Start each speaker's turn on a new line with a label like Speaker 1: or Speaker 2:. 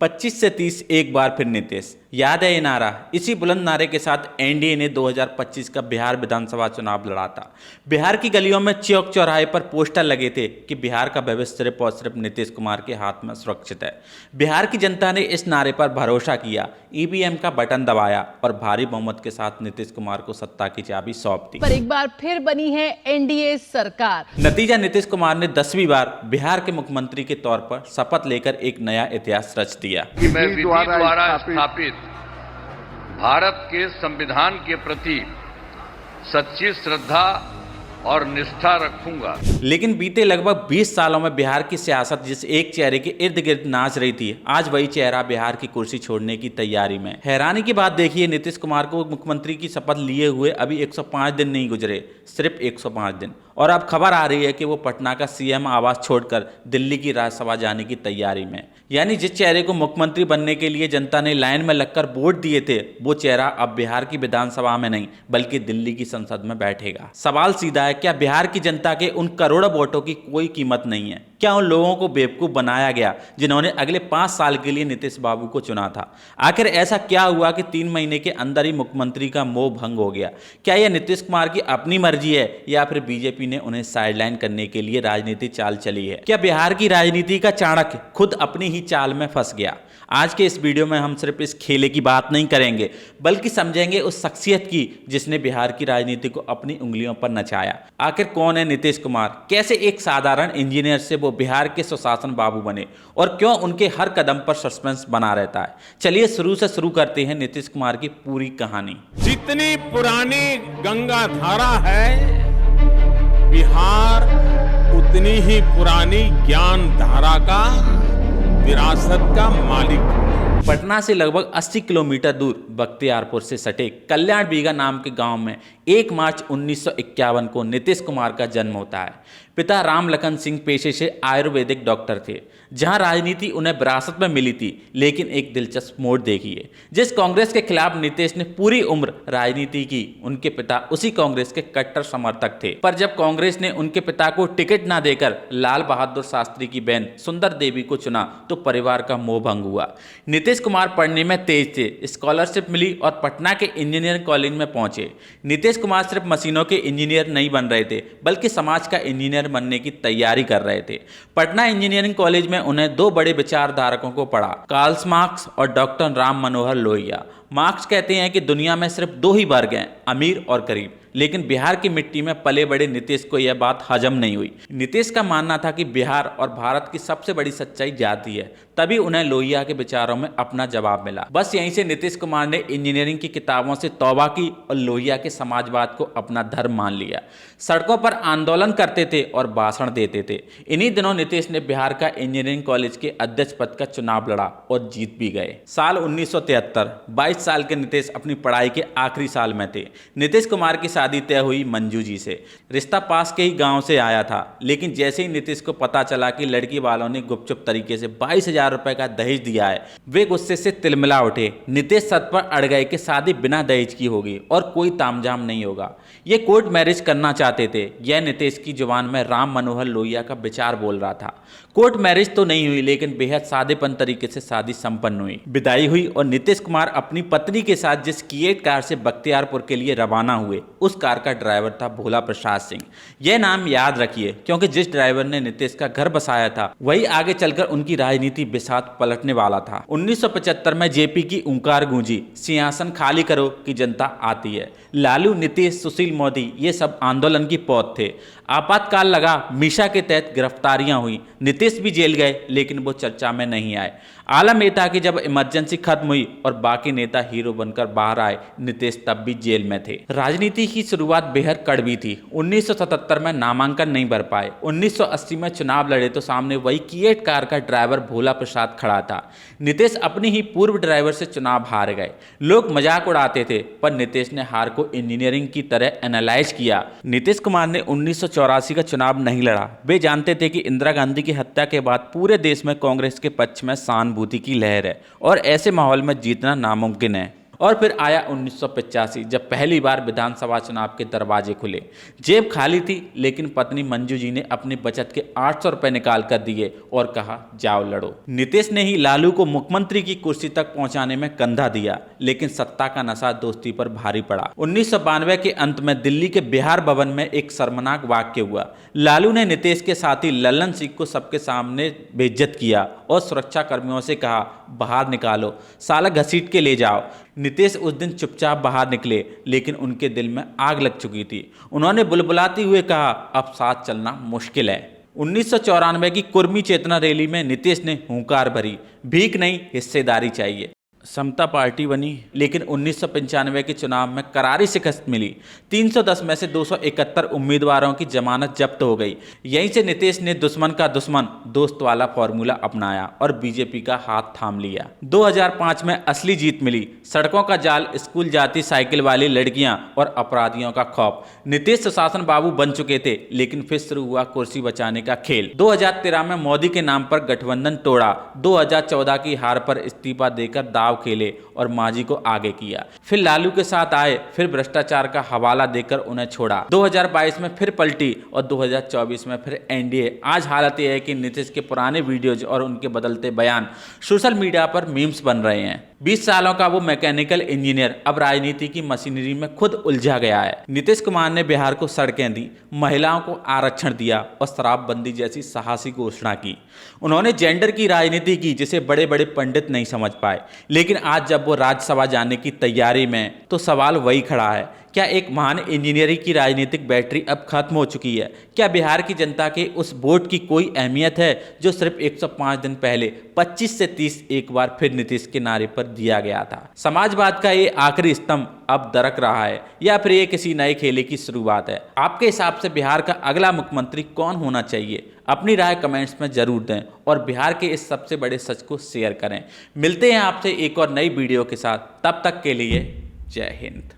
Speaker 1: 25 से 30 एक बार फिर नीतीश। याद है ये नारा? इसी बुलंद नारे के साथ एनडीए ने 2025 का बिहार विधानसभा चुनाव लड़ा था। बिहार की गलियों में चौक चौराहे पर पोस्टर लगे थे कि बिहार का भविष्य सिर्फ और सिर्फ नीतीश कुमार के हाथ में सुरक्षित है। बिहार की जनता ने इस नारे पर भरोसा किया, ईवीएम का बटन दबाया और भारी बहुमत के साथ नीतीश कुमार को सत्ता की चाबी सौंप दी।
Speaker 2: पर एक बार फिर बनी है एनडीए सरकार।
Speaker 1: नतीजा, नीतीश कुमार ने 10वीं बार बिहार के मुख्यमंत्री के तौर पर शपथ लेकर एक नया इतिहास रच दिया।
Speaker 3: कि मैं विधि द्वारा स्थापित भारत के संविधान के प्रति सच्ची श्रद्धा और निष्ठा रखूंगा।
Speaker 1: लेकिन बीते लगभग 20 सालों में बिहार की सियासत जिस एक चेहरे के इर्द गिर्द नाच रही थी, आज वही चेहरा बिहार की कुर्सी छोड़ने की तैयारी में। हैरानी की बात देखिए, नीतीश कुमार को मुख्यमंत्री की शपथ लिए हुए अभी 105 दिन नहीं गुजरे, सिर्फ 105 दिन, और अब खबर आ रही है कि वो पटना का सीएम आवास छोड़कर दिल्ली की राज्यसभा जाने की तैयारी में। यानी जिस चेहरे को मुख्यमंत्री बनने के लिए जनता ने लाइन में लगकर वोट दिए थे, वो चेहरा अब बिहार की विधानसभा में नहीं बल्कि दिल्ली की संसद में बैठेगा। सवाल सीधा है, क्या बिहार की जनता के उन करोड़ों वोटों की कोई कीमत नहीं है? क्या उन लोगों को बेवकूफ बनाया गया जिन्होंने अगले 5 साल के लिए नीतीश बाबू को चुना था? आखिर ऐसा क्या हुआ कि 3 महीने के अंदर ही मुख्यमंत्री का मोह भंग हो गया? क्या यह नीतीश कुमार की अपनी मर्जी है या फिर बीजेपी ने उन्हें साइडलाइन करने के लिए राजनीति चाल चली है? क्या बिहार की राजनीति का चाणक्य खुद अपनी ही चाल में फंस गया? आज के इस वीडियो में हम सिर्फ इस खेले की बात नहीं करेंगे, बल्कि समझेंगे उस शख्सियत की जिसने बिहार की राजनीति को अपनी उंगलियों पर नचाया। आखिर कौन है नीतीश कुमार? कैसे एक साधारण इंजीनियर से वो बिहार के सुशासन बाबू बने और क्यों उनके हर कदम पर सस्पेंस बना रहता है? चलिए शुरू से शुरू करते हैं नीतीश कुमार की पूरी कहानी।
Speaker 4: जितनी पुरानी गंगा धारा है, बिहार उतनी ही पुरानी ज्ञान धारा का विरासत का मालिक।
Speaker 1: पटना से लगभग 80 किलोमीटर दूर बख्तियारपुर से सटे कल्याण बीघा नाम के गांव में 1 मार्च 1951 को नीतीश कुमार का जन्म होता है। पिता राम लखन सिंह पेशे से आयुर्वेदिक डॉक्टर थे। जहां राजनीति उन्हें विरासत में मिली थी, लेकिन एक दिलचस्प मोड़ देखिए। जिस कांग्रेस के खिलाफ नीतीश ने पूरी उम्र राजनीति की, उनके पिता उसी कांग्रेस के कट्टर समर्थक थे। पर जब कांग्रेस ने उनके पिता को टिकट न देकर लाल बहादुर शास्त्री की बहन सुंदर देवी को चुना, तो परिवार का मोह भंग हुआ। नीतीश कुमार पढ़ने में तेज थे, स्कॉलरशिप मिली और पटना के इंजीनियरिंग कॉलेज में पहुंचे। नीतीश कुमार सिर्फ मशीनों के इंजीनियर नहीं बन रहे थे, बल्कि समाज का इंजीनियर बनने की तैयारी कर रहे थे। पटना इंजीनियरिंग कॉलेज में उन्हें 2 बड़े विचारधारकों को पढ़ा, कार्ल मार्क्स और डॉक्टर राम मनोहर लोहिया। मार्क्स कहते हैं कि दुनिया में सिर्फ 2 ही वर्ग हैं, अमीर और गरीब। लेकिन बिहार की मिट्टी में पले बड़े नीतीश को यह बात हजम नहीं हुई। नीतीश का मानना था कि बिहार और भारत की सबसे बड़ी सच्चाई जाति है। तभी उन्हें लोहिया के विचारों में अपना जवाब मिला। बस यहीं से नीतीश कुमार ने इंजीनियरिंग की किताबों से तौबा की और लोहिया के समाजवाद को अपना धर्म मान लिया। सड़कों पर आंदोलन करते थे और भाषण देते थे। इन्हीं दिनों नीतीश ने बिहार का इंजीनियरिंग कॉलेज के अध्यक्ष पद का चुनाव लड़ा और जीत भी गए। साल 1973, 22 साल के नीतीश अपनी पढ़ाई के आखिरी साल में थे। नीतीश कुमार की शादी तय हुई मंजू जी से। रिश्ता पास के ही गांव से आया था, लेकिन जैसे ही नीतीश को पता चला कि लड़की वालों ने गुपचुप तरीके से 22,000 रुपए का दहेज दिया है, वे गुस्से से तिलमिला उठे। नीतीश सत पर अड़ गए कि शादी बिना दहेज की होगी और कोई तामझाम नहीं होगा। ये कोर्ट मैरिज करना चाहते थे। यह नीतीश की जुबान में राम मनोहर लोहिया का विचार बोल रहा था। कोर्ट मैरिज तो नहीं हुई, लेकिन बेहद सादेपन तरीके से शादी संपन्न हुई। विदाई हुई और नीतीश कुमार अपनी पत्नी के साथ जिस किएट कार से बख्तियारपुर के लिए रवाना हुए, उस कार का ड्राइवर था भोला प्रसाद सिंह। यह नाम याद रखिए, क्योंकि जिस ड्राइवर ने नीतीश का घर बसाया था, वही आगे चलकर उनकी राजनीति बिसात पलटने वाला था। 1975 में जेपी की ऊंकार गूंजी, सिंहासन खाली करो कि जनता आती है। लालू, नीतीश, सुशील मोदी, ये सब आंदोलन की पौध थे। आपातकाल लगा, मीशा के तहत गिरफ्तारियां हुई। नीतीश भी जेल गए, लेकिन वो चर्चा में नहीं आए। आलम यह था कि जब इमरजेंसी खत्म हुई और बाकी नेता हीरो बनकर बाहर आए, नीतीश तब भी जेल में थे। राजनीति की शुरुआत बेहद कड़वी थी। 1977 में नामांकन नहीं भर पाए। 1980 में चुनाव लड़े तो सामने वही किएट कार का ड्राइवर भोला प्रसाद खड़ा था। नीतीश अपनी ही पूर्व ड्राइवर से चुनाव हार गए। लोग मजाक उड़ाते थे, पर नीतीश ने हार को इंजीनियरिंग की तरह एनालाइज किया। नीतीश कुमार ने 1984 का चुनाव नहीं लड़ा। वे जानते थे कि इंदिरा गांधी की हत्या के बाद पूरे देश में कांग्रेस के पक्ष में सहानुभूति की लहर है और ऐसे माहौल में जीतना नामुमकिन है। और फिर आया 1985 जब पहली बार विधानसभा चुनाव के दरवाजे खुले। जेब खाली थी, लेकिन पत्नी मंजू जी ने अपनी बचत के 800 रुपए निकाल कर दिए और कहा जाओ लड़ो। नीतीश ने ही लालू को मुख्यमंत्री की कुर्सी तक पहुंचाने में कंधा दिया, लेकिन सत्ता का नशा दोस्ती पर भारी पड़ा। 1992 के अंत में दिल्ली के बिहार भवन में एक शर्मनाक वाक्य हुआ। लालू ने नीतीश के साथी लल्लन सिंह को सबके सामने बेइज्जत किया और सुरक्षा कर्मियों से कहा बाहर निकालो, साला घसीट के ले जाओ। नीतीश उस दिन चुपचाप बाहर निकले, लेकिन उनके दिल में आग लग चुकी थी। उन्होंने बुलबुलाते हुए कहा अब साथ चलना मुश्किल है। 1994 की कुर्मी चेतना रैली में नीतीश ने हुंकार भरी, भीख नहीं हिस्सेदारी चाहिए। समता पार्टी बनी, लेकिन 1995 के चुनाव में करारी शिकस्त मिली। 310 में से 271 उम्मीदवारों की जमानत जब्त हो गई। यहीं से नीतीश ने दुश्मन का दुश्मन दोस्त वाला फॉर्मूला अपनाया और बीजेपी का हाथ थाम लिया। 2005 में असली जीत मिली। सड़कों का जाल, स्कूल जाती साइकिल वाली लड़कियां और अपराधियों का खौफ। नीतीश सुशासन बाबू बन चुके थे, लेकिन फिर शुरू हुआ कुर्सी बचाने का खेल। 2013 में मोदी के नाम पर गठबंधन तोड़ा। 2014 की हार पर इस्तीफा देकर दाव खेले और मांझी को आगे किया। फिर लालू के साथ आए, फिर भ्रष्टाचार का हवाला देकर उन्हें छोड़ा। 2022 में फिर पलटी और 2024 में फिर एनडीए। आज हालत यह है कि नीतीश के पुराने वीडियोज और उनके बदलते बयान सोशल मीडिया पर मीम्स बन रहे हैं। 20 सालों का वो मैकेनिकल इंजीनियर अब राजनीति की मशीनरी में खुद उलझा गया है। नीतीश कुमार ने बिहार को सड़कें दी, महिलाओं को आरक्षण दिया और शराबबंदी जैसी साहसी घोषणा की। उन्होंने जेंडर की राजनीति की, जिसे बड़े बड़े पंडित नहीं समझ पाए। लेकिन आज जब वो राज्यसभा जाने की तैयारी में, तो सवाल वही खड़ा है, क्या एक महान इंजीनियरिंग की राजनीतिक बैटरी अब खत्म हो चुकी है? क्या बिहार की जनता के उस वोट की कोई अहमियत है जो सिर्फ 105 दिन पहले 25 से 30 एक बार फिर नीतीश के नारे पर दिया गया था? समाजवाद का ये आखिरी स्तंभ अब दरक रहा है या फिर ये किसी नए खेले की शुरुआत है? आपके हिसाब से बिहार का अगला मुख्यमंत्री कौन होना चाहिए? अपनी राय कमेंट्स में जरूर दें और बिहार के इस सबसे बड़े सच को शेयर करें। मिलते हैं आपसे एक और नई वीडियो के साथ, तब तक के लिए जय हिंद।